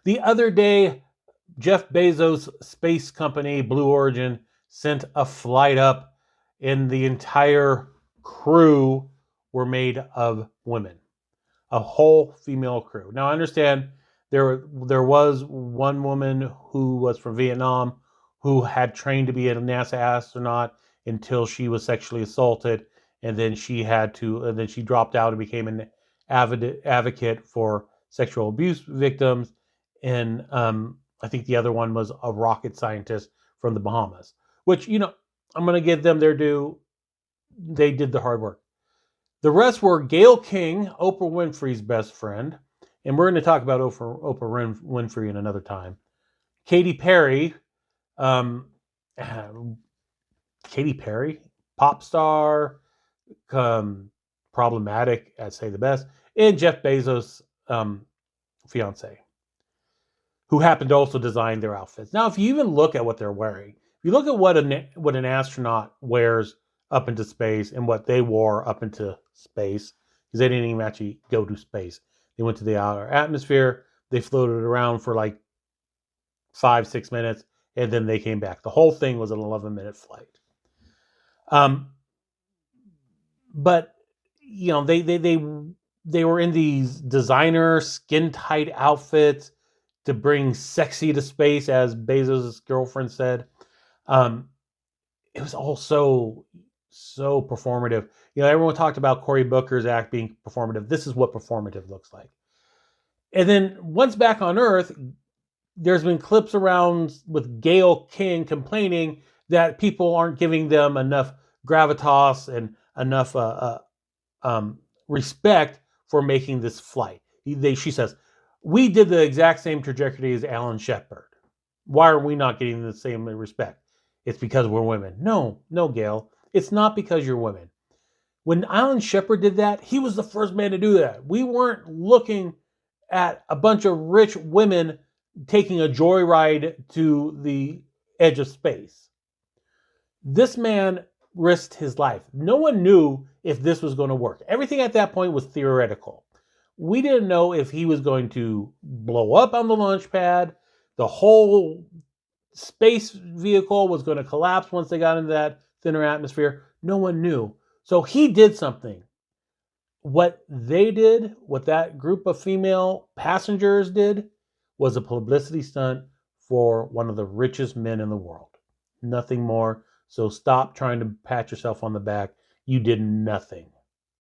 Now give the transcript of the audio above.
The other day, Jeff Bezos' space company, Blue Origin, sent a flight up, and the entire crew were made of women, a whole female crew. Now, I understand there was one woman who was from Vietnam who had trained to be a NASA astronaut until she was sexually assaulted, and then she dropped out and became an advocate for sexual abuse victims. And I think the other one was a rocket scientist from the Bahamas, which, I'm going to give them their due. They did the hard work. The rest were Gayle King, Oprah Winfrey's best friend, and we're going to talk about Oprah Winfrey in another time. Katy Perry, um, Katy Perry, pop star, um, problematic, I'd say the best, and Jeff Bezos' fiance, who happened to also design their outfits. Now, if you even look at what they're wearing, if you look at what an astronaut wears up into space and what they wore up into space, because they didn't even actually go to space. They went to the outer atmosphere. They floated around for like 5-6 minutes, and then they came back. The whole thing was an 11-minute flight. But they were in these designer skin tight outfits to bring sexy to space, as Bezos' girlfriend said. Um, it was all so performative. Everyone talked about Cory Booker's act being performative. This is what performative looks like. And then once back on Earth, there's been clips around with Gayle King complaining that people aren't giving them enough gravitas and enough respect for making this flight. She says, we did the exact same trajectory as Alan Shepard. Why are we not getting the same respect? It's because we're women. No, Gayle. It's not because you're women. When Alan Shepard did that, he was the first man to do that. We weren't looking at a bunch of rich women taking a joyride to the edge of space. This man risked his life. No one knew if this was going to work. Everything at that point was theoretical. We didn't know if he was going to blow up on the launch pad. The whole space vehicle was going to collapse once they got into that thinner atmosphere. No one knew. So he did something. What they did, what that group of female passengers did, was a publicity stunt for one of the richest men in the world. Nothing more. So stop trying to pat yourself on the back. You did nothing.